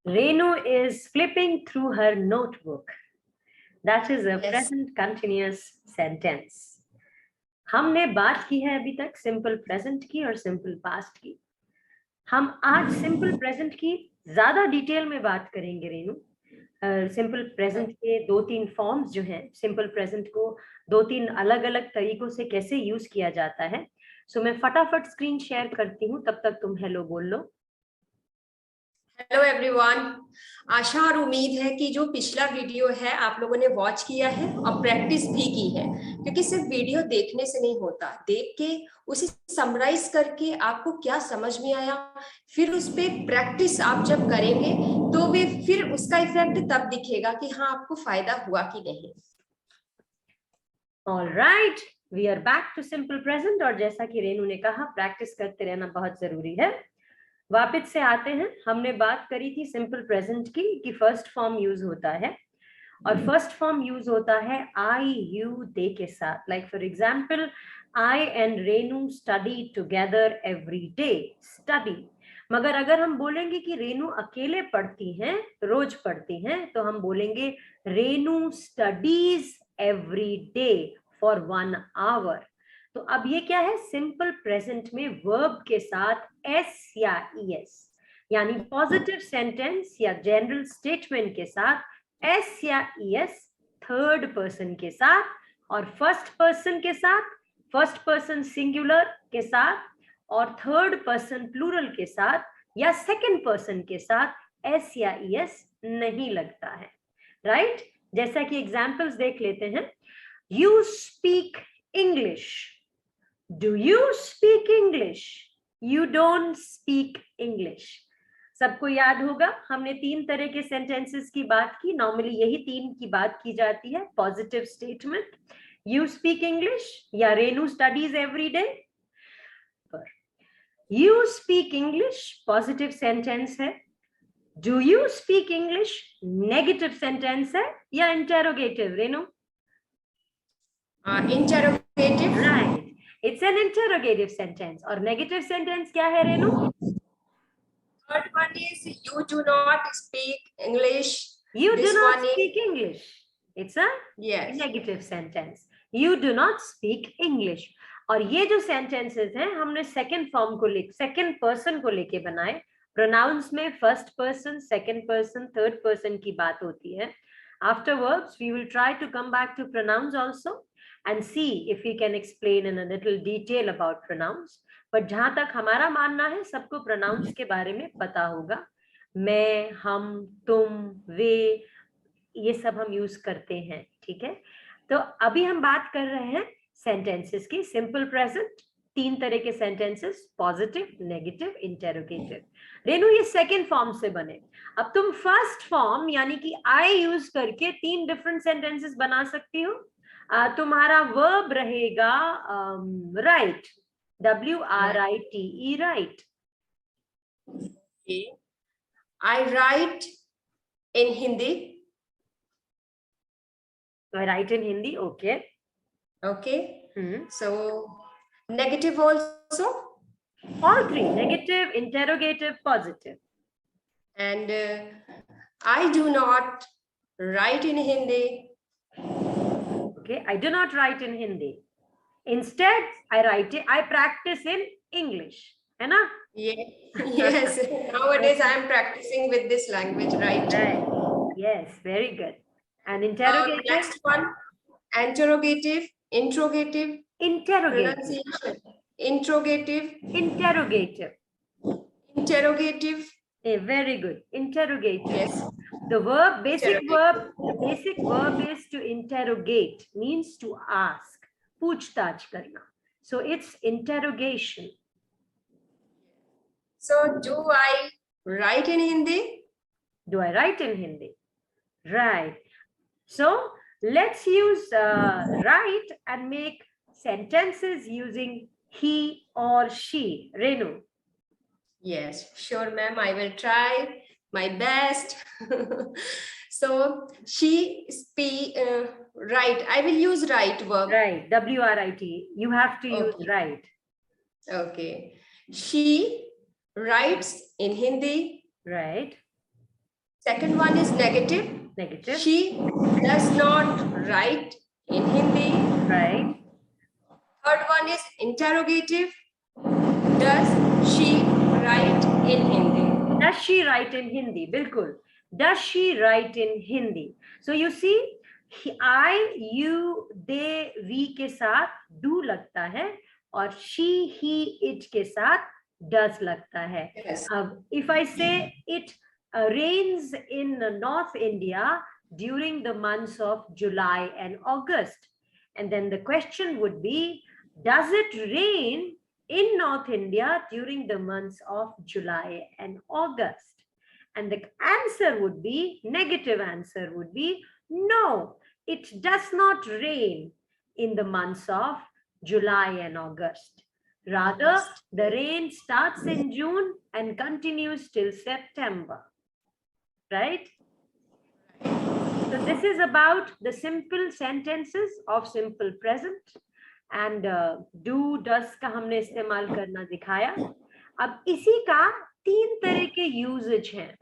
Renu is flipping through her notebook. That is a present continuous sentence. हमने बात की है अभी तक सिंपल प्रेजेंट की और सिंपल पास्ट की. हम आज सिंपल प्रेजेंट की ज्यादा डिटेल में बात करेंगे रेनू. सिंपल प्रेजेंट के 2-3 फॉर्म्स जो हैं, सिंपल प्रेजेंट को 2-3 अलग अलग तरीकों से कैसे यूज किया जाता है. सो मैं फटाफट स्क्रीन शेयर करती हूँ, तब तक तुम हेलो बोल लो. Hello everyone. आशा और उम्मीद है कि जो पिछला वीडियो है आप लोगों ने वॉच किया है और प्रैक्टिस भी की है, क्योंकि सिर्फ वीडियो देखने से नहीं होता, देख के उसे समराइज करके आपको क्या समझ में आया, फिर उस पे प्रैक्टिस आप जब करेंगे तो वे फिर उसका इफेक्ट तब दिखेगा कि हाँ आपको फायदा हुआ कि नहीं. Alright, we are back to simple present. और जैसा कि रेनू ने कहा, प्रैक्टिस करते रहना बहुत जरूरी है. वापस से आते हैं. हमने बात करी थी सिंपल प्रेजेंट की कि फर्स्ट फॉर्म यूज होता है, और फर्स्ट फॉर्म यूज होता है आई यू दे के साथ. Like for example, I and Renu study together every day. Study. मगर अगर हम बोलेंगे कि रेनू अकेले पढ़ती हैं, रोज पढ़ती हैं, तो हम बोलेंगे Renu studies every day for 1 hour. तो अब ये क्या है, सिंपल प्रेजेंट में वर्ब के साथ एस या ईएस, यानी पॉजिटिव सेंटेंस या जनरल स्टेटमेंट के साथ एस या ईएस थर्ड पर्सन के साथ, और फर्स्ट पर्सन के साथ, फर्स्ट पर्सन सिंगुलर के साथ, और थर्ड पर्सन प्लूरल के साथ, या सेकंड पर्सन के साथ एस या ईएस नहीं लगता है. राइट? जैसा कि एग्जांपल्स देख लेते हैं. You speak English. Do you speak English? You don't speak English. सबको याद होगा, हमने 3 तरह के सेंटेंसेस की बात की. नॉर्मली यही 3 की बात की जाती है. Positive statement, you speak English, या Renu studies every day. You speak English positive sentence है. Do you speak English negative sentence है या interrogative Renu? Interrogative. Right, it's an interrogative sentence. और negative sentence क्या है Renu? Third one is you do not speak English. You do not speak English. It's a negative sentence. You do not speak English. और ये जो sentences हैं, हमने second form को second person को लेके बनाए. Pronouns में first person, second person, third person की बात होती है. After verbs, we will try to come back to pronouns also and see if we can explain in a little detail about pronouns. But जहां तक हमारा मानना है, सबको pronouns के बारे में पता होगा. मैं, हम, तुम, वे, ये सब हम यूज करते हैं. ठीक है? तो अभी हम बात कर रहे हैं सेंटेंसेस की. सिंपल प्रेजेंट 3 तरह के sentences, positive, negative, interrogative. Renu ये सेकेंड फॉर्म से बने. अब तुम फर्स्ट फॉर्म यानी कि आई यूज करके 3 डिफरेंट सेंटेंसेस बना सकती हो. तुम्हारा वर्ब रहेगा right, WRITE, right. I write in Hindi. I write in Hindi. Okay. Okay. So negative also. All 3: negative, interrogative, positive. And I do not write in Hindi. Okay, I do not write in Hindi. Instead, I practice in English. है ना? Yes. Nowadays, I am practicing with this language, right? Yes, very good. And interrogative. Next one, interrogative, interrogative, interrogative, interrogative, interrogative, interrogative. Very good. Interrogative. Yes. The verb, basic verb is to interrogate, means to ask, पूछताछ करना. So it's interrogation. So do I write in Hindi? Do I write in Hindi? Right. So let's use write and make sentences using he or she. Renu. Yes, sure, ma'am. I will try my best. So she write. I will use write verb. Right. WRIT. You have to use write. Okay. She writes in Hindi. Right. Second one is negative. Negative. She does not write in Hindi. Right. Third one is interrogative. Does she write in Hindi? Does she write in Hindi? बिल्कुल. Does she write in Hindi? So you see, I, you, they, we के साथ do लगता है और she, he, it के साथ does लगता है. Yes. If I say it rains in North India during the months of July and August, and then the question would be, does it rain in North India during the months of July and August? And the answer would be, negative answer would be, no, it does not rain in the months of July and August. Rather, the rain starts in June and continues till September. Right? So this is about the simple sentences of simple present. And do, does का हमने इस्तेमाल करना दिखाया. अब इसी का 3 तरह के यूजेज हैं.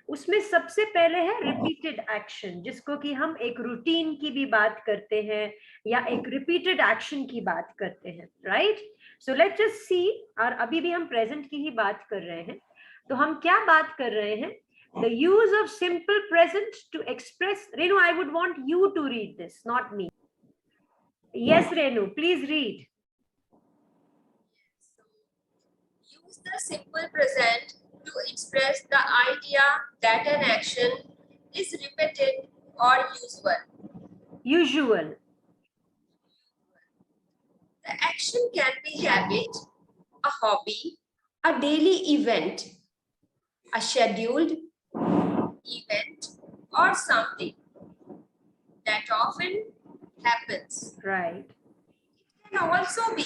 उसमें सबसे पहले है रिपीटेड एक्शन, जिसको कि हम एक रूटीन की भी बात करते हैं या एक रिपीटेड एक्शन की बात करते हैं. Right? So let's just see. और अभी भी हम प्रेजेंट की ही बात कर रहे हैं. तो हम क्या बात कर रहे हैं? The use of simple present to express. Renu, I would want you to read this, not me. Yes, Renu, please read. Use the simple present to express the idea that an action is repeated or usual. Usual. The action can be habit, a hobby, a daily event, a scheduled event, or something that often happens. Right. It can also be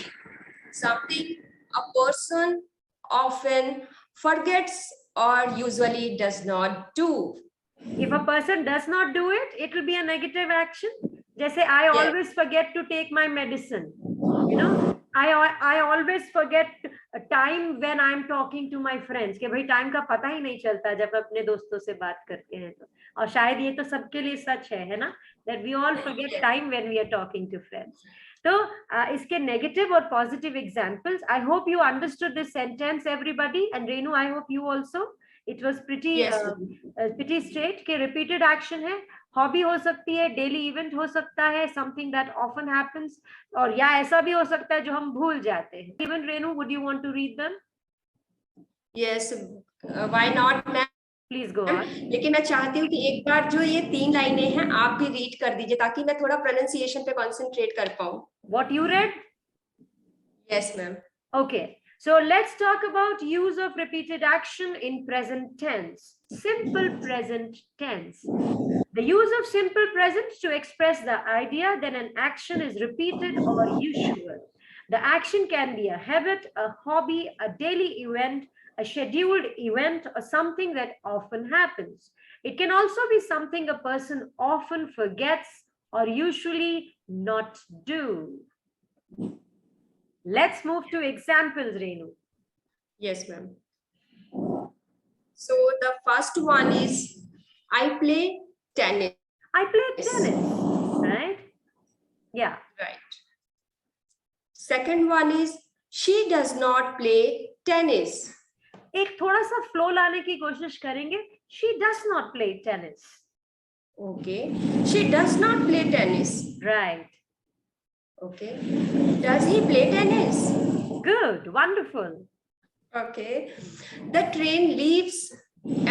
something a person often forgets or usually does not do. If a person does not do it, it will be a negative action. जैसे I always forget to take my medicine. You know, I always forget time when I'm talking to my friends. कि भाई time का पता ही नहीं चलता जब अपने दोस्तों से बात करते हैं तो. और शायद ये तो सबके लिए सच है ना? That we all forget time when we are talking to friends. So इसके negative और positive examples. I hope you understood this sentence, everybody, and Renu, I hope you also. It was pretty pretty straight. कि repeated action है. Hobby हो सकती है, daily event हो सकता है, समथिंग दैट ऑफन हैपेंस, और या ऐसा भी हो सकता है जो हम भूल जाते हैं. Even Renu, would you want to read them? Yes, why not ma'am, please go on. लेकिन मैं चाहती हूँ कि एक बार जो ये 3 लाइनें हैं आप भी रीड कर दीजिए ताकि मैं थोड़ा प्रोनाउंसिएशन पे कंसंट्रेट कर पाऊँ. What you read? Yes ma'am. Okay, so let's talk about use of repeated action in present tense. Simple present tense. The use of simple present to express the idea that an action is repeated or usual. The action can be a habit, a hobby, a daily event, a scheduled event, or something that often happens. It can also be something a person often forgets or usually not do. Let's move to examples, Renu. Yes, ma'am. So the first one is I play tennis. I play tennis, right? Yeah. Right. Second one is she does not play tennis. एक थोड़ा सा flow लाने की कोशिश करेंगे. She does not play tennis. Okay. She does not play tennis. Right. Okay. Does he play tennis? Good. Wonderful. Okay. The train leaves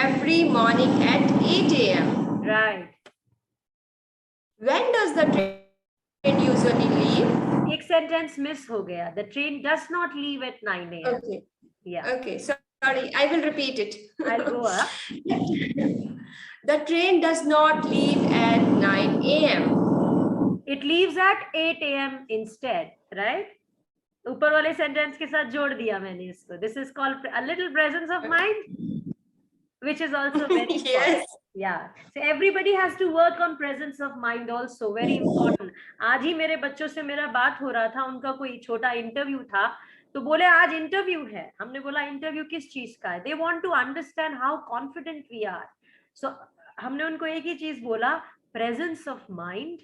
every morning at 8 a.m. Right. When does the train usually leave? एक sentence miss हो गया. The train does not leave at 9 a.m. Okay. Yeah. Okay. Sorry, I will repeat it. I'll go up. The train does not leave at 9 a.m. It leaves at 8 a.m. instead, right? ऊपर वाले sentence के साथ जोड़ दिया मैंने इसको. This is called a little presence of mind, which is also very important. Yes. Yeah. So everybody has to work on presence of mind also. Very important. आज ही मेरे बच्चों से मेरा बात हो रहा था. उनका कोई छोटा इंटरव्यू था. तो बोले आज इंटरव्यू है, हमने बोला इंटरव्यू किस चीज का है, they want to understand how confident we are. So हमने उनको एक ही चीज बोला, presence of mind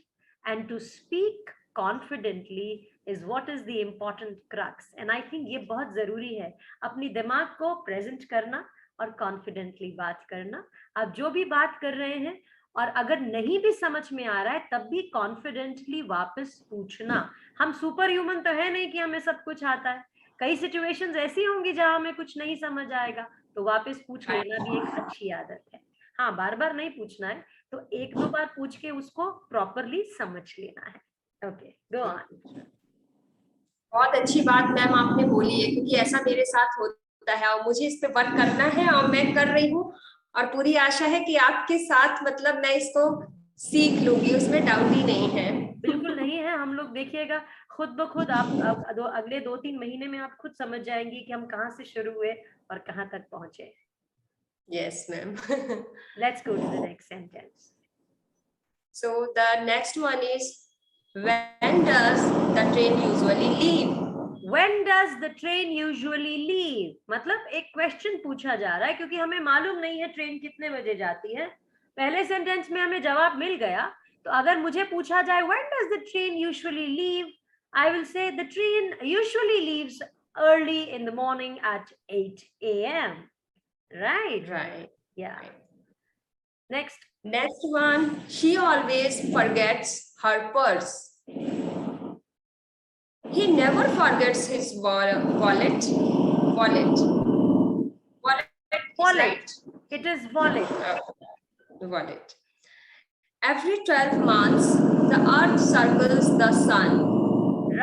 and to speak confidently is what is the important crux, and I think ये बहुत जरूरी है, अपनी दिमाग को प्रेजेंट करना और कॉन्फिडेंटली बात करना। आप जो भी बात कर रहे हैं और अगर नहीं भी समझ में आ रहा है तब भी कॉन्फिडेंटली वापस पूछना। हम सुपर ह्यूमन तो है नहीं कि हमें सब कुछ आता है, कई सिचुएशंस ऐसी होंगी जहां हमें कुछ नहीं समझ आएगा, तो वापस पूछ लेना भी एक अच्छी आदत है। हाँ, बार बार नहीं पूछना है, तो एक दो बार पूछ के उसको प्रॉपरली समझ लेना है। Okay, go on. बहुत अच्छी बात मैम आपने बोली है, क्योंकि ऐसा मेरे साथ होता है और मुझे इस पे वर्क करना है और मैं कर रही हूँ, और पूरी आशा है कि आपके साथ मतलब मैं इसको सीख लूंगी, उसमें डाउट ही नहीं है। बिल्कुल नहीं है, हम लोग देखिएगा खुद ब खुद आप अगले 2-3 महीने में आप खुद समझ जाएंगी कि हम कहाँ से शुरू हुए और कहाँ तक पहुंचे। Yes ma'am. Let's go to the next sentence. So the next one is when does the train usually leave? When does the train usually leave? मतलब एक क्वेश्चन पूछा जा रहा है क्योंकि हमें मालूम नहीं है ट्रेन कितने बजे जाती है। पहले सेंटेंस में हमें जवाब मिल गया, तो अगर मुझे पूछा जाए when does the train usually leave, I will say the train usually leaves early in the morning at 8 a.m. Right? Right. Yeah. Right. Next. Next one, she always forgets her purse. He never forgets his wallet. Wallet. Is right. It is wallet. Wallet. Every 12 months, the earth circles the sun.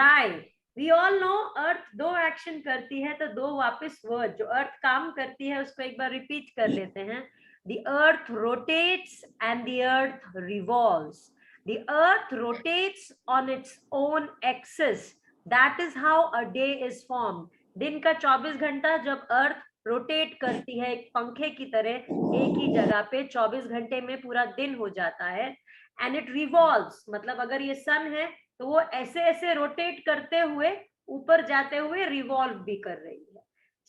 Right. We all know अर्थ दो action करती है, तो दो वापस word जो अर्थ काम करती है उसको एक बार रिपीट कर लेते हैं। The earth rotates and the earth revolves. The earth rotates on its own axis. That is how a day is formed. दिन का 24 घंटा जब अर्थ रोटेट करती है एक पंखे की तरह एक ही जगह पे, 24 घंटे में पूरा दिन हो जाता है। And it revolves, मतलब अगर ये सन है तो वो ऐसे ऐसे रोटेट करते हुए ऊपर जाते हुए रिवॉल्व भी कर रही है।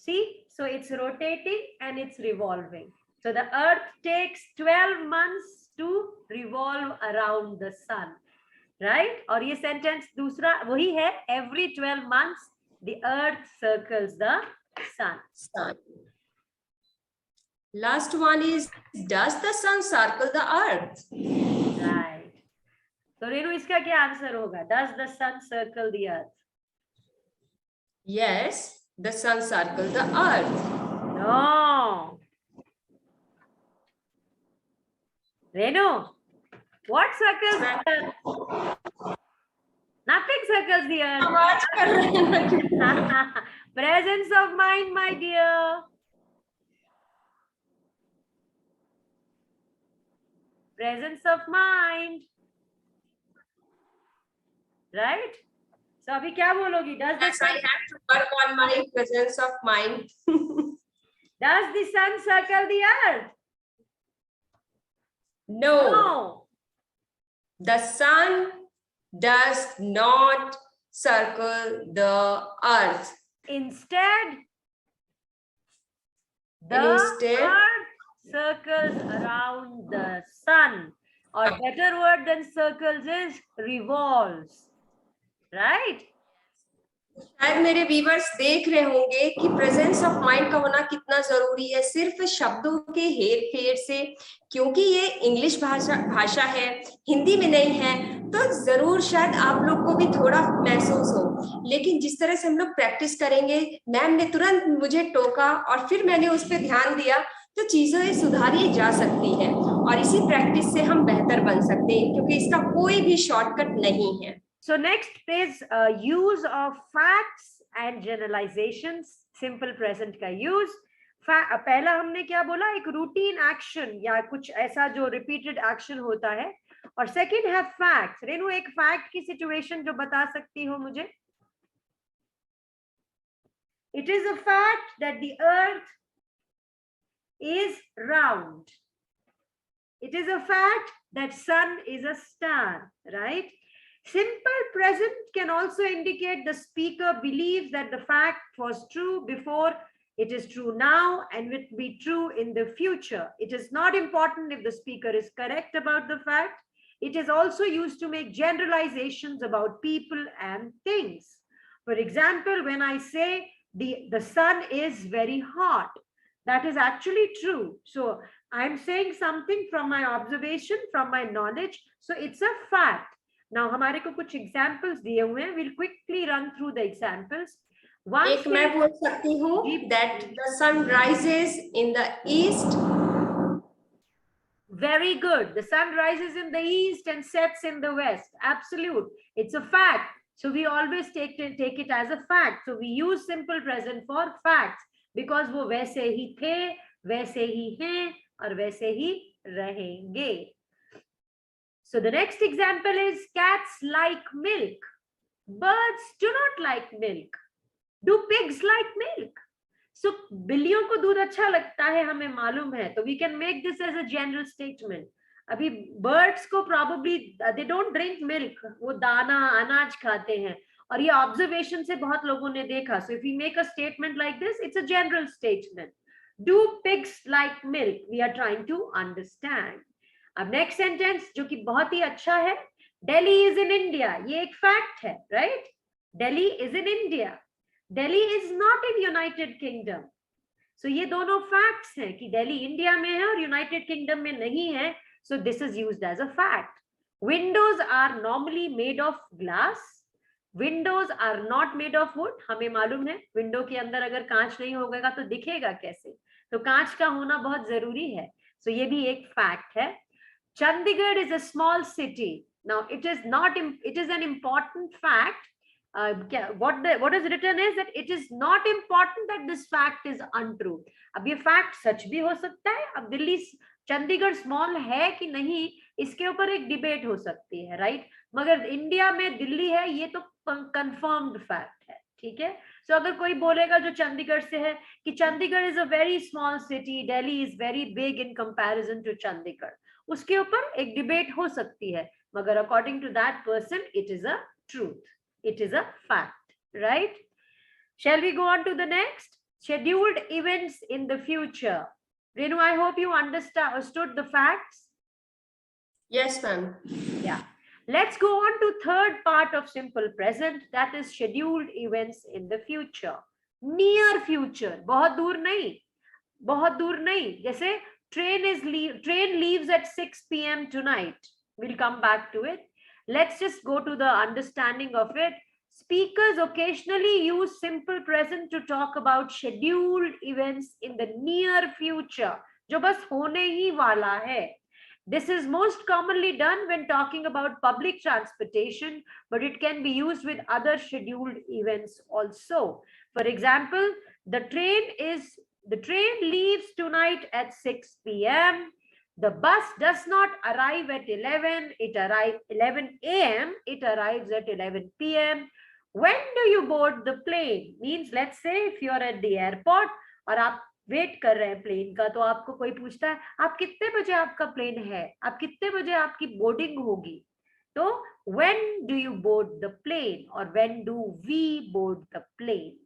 See, so it's rotating and it's revolving. So the earth takes 12 months to revolve around the sun, right? और ये सेंटेंस दूसरा वही है, every 12 months the earth circles the sun. Last one is, does the sun circle the earth? Right. तो रेनू इसका क्या answer होगा? Does the sun circle the earth? Yes, the sun circles the earth. No. Renu, what circles the earth? Nothing circles the earth. Presence of mind, my dear. Presence of mind. Right? So अभी क्या बोलोगी? Does the Yes, I have to work on my presence of mind. Does the sun circle the earth? No. The sun does not circle the earth. Instead, the earth circles around the sun. Or better word than circles is revolves. Right? शायद मेरे viewers देख रहे होंगे कि presence of mind का होना कितना जरूरी है, सिर्फ शब्दों के हेर फेर से, क्योंकि ये इंग्लिश भाषा है, हिंदी में नहीं है, तो जरूर शायद आप लोग को भी थोड़ा महसूस हो। लेकिन जिस तरह से हम लोग प्रैक्टिस करेंगे, मैम ने तुरंत मुझे टोका और फिर मैंने उस पर ध्यान दिया, तो चीजें सुधारी जा सकती है और इसी प्रैक्टिस से हम बेहतर बन सकते हैं, क्योंकि इसका कोई भी शॉर्टकट नहीं है। So next is use of facts and generalizations. Simple present का use. पहला हमने क्या बोला, एक रूटीन एक्शन या कुछ ऐसा जो रिपीटेड एक्शन होता है, और सेकंड है फैक्ट्स। रेनू, एक फैक्ट की सिचुएशन जो बता सकती हो मुझे? It is a fact that the earth is round. It is a fact that sun is a star, right? Simple present can also indicate the speaker believes that the fact was true before, it is true now, and will be true in the future. It is not important if the speaker is correct about the fact. It is also used to make generalizations about people and things. For example, when I say the sun is very hot, that is actually true. So I'm saying something from my observation, from my knowledge. So it's a fact. Now हमारे को कुछ examples दिए हुए हैं. We'll quickly run through the examples. एक मैं बोल सकती हूँ that the sun rises in the east. Very good. The sun rises in the east and sets in the west. Absolute. It's a fact. So we always take it as a fact. So we use simple present for facts because वो वैसे ही थे, वैसे ही हैं और वैसे ही रहेंगे. So the next example is cats like milk. Birds do not like milk. Do pigs like milk? So बिल्लियों को दूध अच्छा लगता है, हमें मालूम है. तो we can make this as a general statement. अभी birds को probably they don't drink milk. वो दाना अनाज खाते हैं और ये observation से बहुत लोगों ने देखा. So if we make a statement like this, it's a general statement. Do pigs like milk? We are trying to understand. अब next sentence जो कि बहुत ही अच्छा है, Delhi is in India. ये एक fact है, right? Delhi is in India. Delhi is not in United Kingdom. So ये दोनों facts हैं कि Delhi India में है और United Kingdom में नहीं है. So this is used as a fact. Windows are normally made of glass. Windows are not made of wood. हमें मालूम है विंडो के अंदर अगर कांच नहीं होगा तो दिखेगा कैसे. तो कांच का होना बहुत जरूरी है. So ये भी एक fact है. Chandigarh is a small city. Now it is not. It is an important fact. What is written is that it is not important that this fact is untrue. अब ये fact सच भी हो सकता है. अब दिल्ली चंडीगढ़ small है कि नहीं इसके ऊपर एक debate हो सकती है, right? मगर इंडिया में दिल्ली है ये तो confirmed fact है, ठीक है? So अगर कोई बोलेगा जो चंडीगढ़ से है कि Chandigarh is a very small city, Delhi is very big in comparison to Chandigarh, उसके ऊपर एक डिबेट हो सकती है, मगर according to that person it is a truth, it is a fact, right? Shall we go on to the next? Scheduled events in the future. Renu, I hope you understood the facts. Yes, ma'am. Yeah. Let's go on to third part of simple present, that is scheduled events in the future. Near future, बहुत दूर नहीं. जैसे train leaves at 6 p.m. tonight. We'll come back to it. Let's just go to the understanding of it. Speakers occasionally use simple present to talk about scheduled events in the near future, जो बस होने ही वाला है. This is most commonly done when talking about public transportation, but it can be used with other scheduled events also. For example, the train leaves tonight at 6 p.m. The bus does not arrive at 11 a.m. It arrives at 11 p.m. When do you board the plane? Means let's say if you're at the airport और आप wait कर रहे हैं plane का, तो आपको कोई पूछता है आप कितने बजे आपका प्लेन है, आप कितने बजे आपकी बोर्डिंग होगी, तो when do you board the plane or when do we board the plane?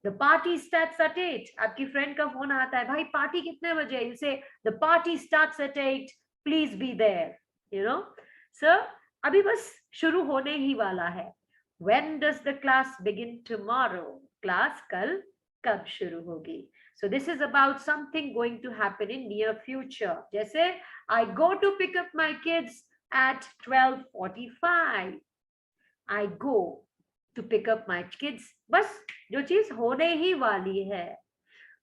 The party starts at 8. आपकी फ्रेंड का फोन आता है, भाई पार्टी कितने बजे? You say the party starts at 8. Please be there. You know, so अभी बस शुरू होने ही वाला है. When does the class begin tomorrow? Class कल कब शुरू होगी? So this is about something going to happen in near future. जैसे I go to pick up my kids at 12:45. I go to pick up my kids. बस जो चीज होने ही वाली है.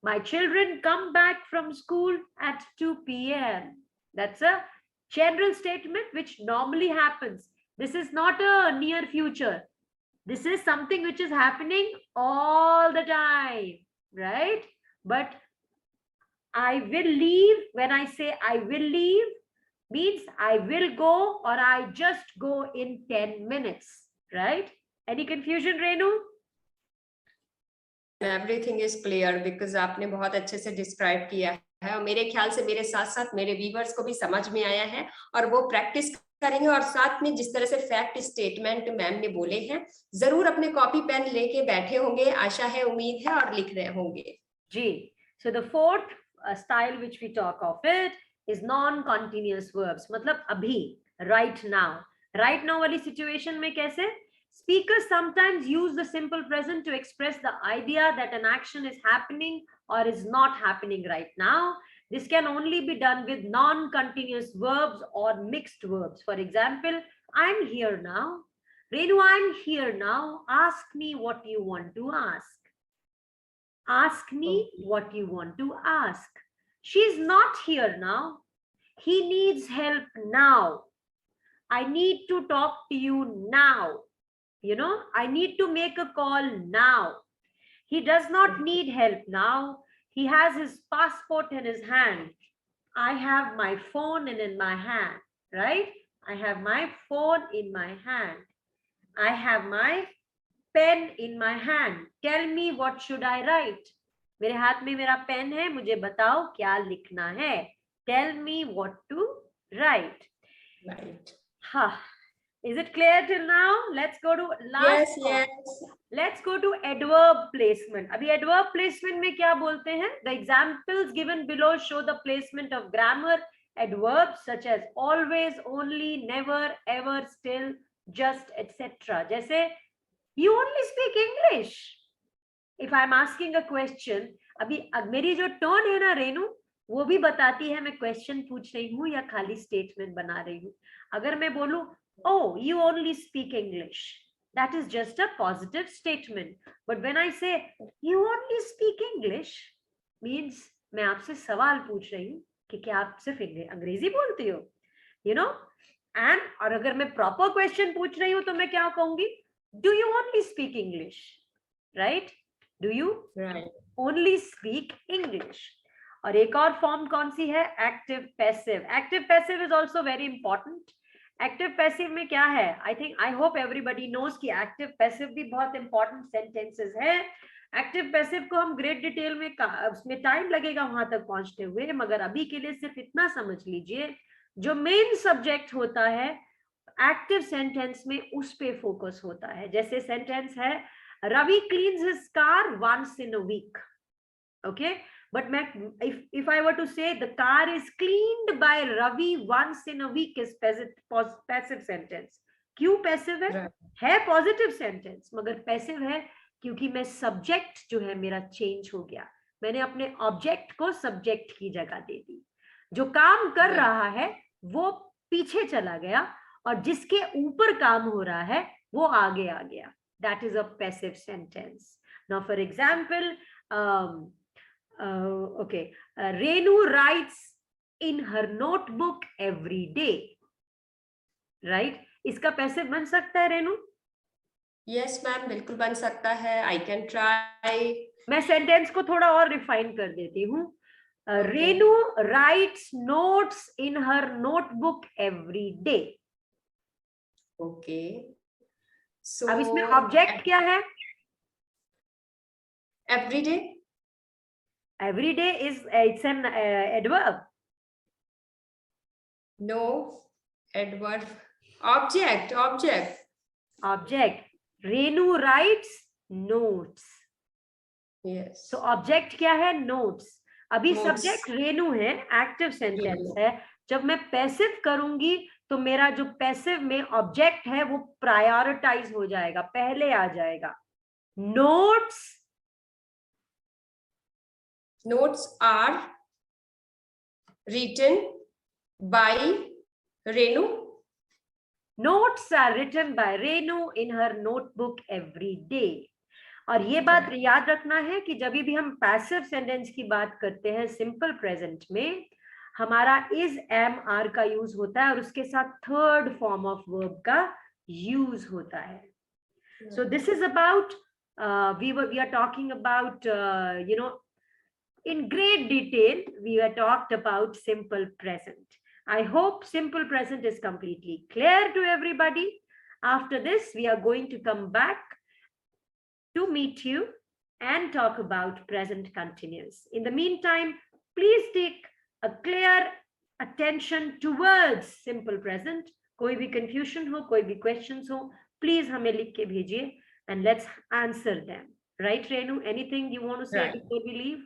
My children come back from school at 2 p.m. That's a general statement which normally happens. This is not a near future. This is something which is happening all the time, right? But I will leave, when I say I will leave, means I will go or I just go in 10 minutes, right? Any confusion, Renu? Everything is clear because आपने बहुत अच्छे से describe किया है और मेरे ख्याल से मेरे साथ साथ मेरे व्यूअर्स को भी समझ में आया है और वो प्रैक्टिस करेंगे और साथ में जिस तरह से फैक्ट स्टेटमेंट मैम ने बोले हैं, जरूर अपने कॉपी पेन लेके बैठे होंगे, आशा है, उम्मीद है, और लिख रहे होंगे जी। So the fourth style which we talk of it is non-continuous verbs, मतलब अभी, right now. Right now वाली situation में कैसे? Speakers sometimes use the simple present to express the idea that an action is happening or is not happening right now. This can only be done with non-continuous verbs or mixed verbs. For example, I'm here now. Renu, I'm here now. Ask me what you want to ask. Ask me what you want to ask. She's not here now. He needs help now. I need to talk to you now. You know, I need to make a call now. He does not need help now. He has his passport in his hand. I have my phone in my hand, right? I have my phone in my hand. I have my pen in my hand. Tell me what should I write? मेरे हाथ में मेरा pen है, मुझे बताओ क्या लिखना है. Tell me what to write. Right. हाँ. Is it clear till now? Let's go to last. Yes. Let's go to adverb placement. अभी adverb placement में क्या बोलते हैं? The examples given below show the placement of grammar adverbs such as always, only, never, ever, still, just, etc. जैसे you only speak English. If I'm asking a question, अभी मेरी जो tone है ना रेनू, वो भी बताती है मैं क्वेश्चन पूछ रही हूँ या खाली स्टेटमेंट बना रही हूँ. अगर मैं बोलूं, oh, you only speak English, that is just a positive statement. But when I say you only speak English, means मैं आपसे सवाल पूछ रही हूँ कि क्या आप सिर्फ अंग्रेजी बोलती हो, you know. And और अगर मैं प्रॉपर क्वेश्चन पूछ रही हूँ तो मैं क्या कहूंगी? Do you only speak English? Right? Do you only speak English? और एक और फॉर्म कौन सी है? Active passive. Active passive is also very important. Active passive में क्या है? आई होप एवरीबडी नोज कि एक्टिव पैसिव भी बहुत इंपॉर्टेंट सेंटेंसेस है. एक्टिव पैसिव को हम ग्रेट डिटेल में उसमें टाइम लगेगा वहां तक पहुंचते हुए, मगर अभी के लिए सिर्फ इतना समझ लीजिए, जो मेन सब्जेक्ट होता है एक्टिव सेंटेंस में उस पे फोकस होता है. जैसे सेंटेंस है Ravi cleans his car once in a week. Okay, but if I were to say the car is cleaned by Ravi once in a week is passive sentence. क्यों passive है? है positive sentence, मगर passive है क्योंकि मैं subject जो है मेरा change हो गया. मैंने अपने object को subject की जगह दे दी. जो काम कर रहा है वो पीछे चला गया और जिसके ऊपर काम हो रहा है वो आगे आ गया. That is a passive sentence. Now, for example, okay, Renu writes in her notebook every day. Right? इसका पैसिव बन सकता है रेनू? Yes, मैम, बिल्कुल बन सकता है. I can try. मैं सेंटेंस को थोड़ा और रिफाइन कर देती हूँ. Renu writes notes in her notebook every day. Okay. So अब इसमें ऑब्जेक्ट क्या है? Every day. Every day is it's an adverb. No, adverb. Object. Renu writes notes. Yes. So object क्या है? Notes. अभी सब्जेक्ट रेनू है, एक्टिव सेंटेंस है. जब मैं पैसिव करूंगी तो मेरा जो पैसिव में ऑब्जेक्ट है वो प्रायोरिटाइज हो जाएगा, पहले आ जाएगा. Notes are written by Renu. Notes are written by Renu in her notebook every day. और ये बात याद रखना है कि जब भी हम पैसिव सेंटेंस की बात करते हैं सिंपल प्रेजेंट में, हमारा इज एम आर का यूज होता है और उसके साथ थर्ड फॉर्म ऑफ वर्ब का यूज होता है. So this is about we are talking about you know, in great detail we were talked about simple present. I hope simple present is completely clear to everybody. After this we are going to come back to meet you and talk about present continuous. In the meantime, please take a clear attention towards simple present कोई भी confusion हो, कोई भी questions हो, please हमें लिख के भेजिए and let's answer them. Right, Renu? Anything you want to say Right. before we leave?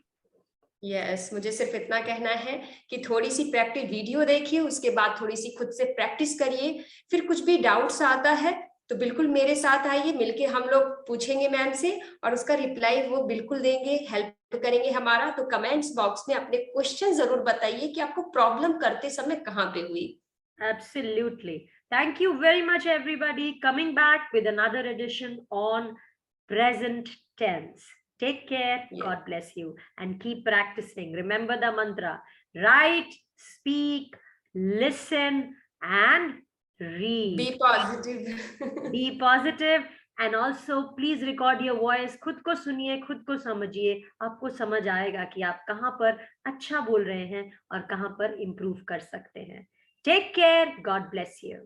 Yes, मुझे सिर्फ इतना कहना है कि थोड़ी सी प्रैक्टिस वीडियो देखिए, उसके बाद थोड़ी सी खुद से प्रैक्टिस करिए। फिर कुछ भी डाउट्स आता है तो बिल्कुल मेरे साथ आइए, मिलके हम लोग पूछेंगे मैम से और उसका रिप्लाई वो बिल्कुल देंगे, हेल्प करेंगे हमारा। तो कमेंट्स बॉक्स में अपने क्वेश्चन जरूर बताइए कि आपको प्रॉब्लम करते समय कहाँ पे हुई। Absolutely. Thank you very much, everybody. Coming back with another edition on present tense. Take care. Yeah. God bless you. And keep practicing. Remember the mantra. Write, speak, listen, and read. Be positive. Be positive. And also please record your voice. खुद को सुनिए, खुद को समझिए, आपको समझ आएगा कि आप कहाँ पर अच्छा बोल रहे हैं और कहाँ पर improve कर सकते हैं. Take care. God bless you.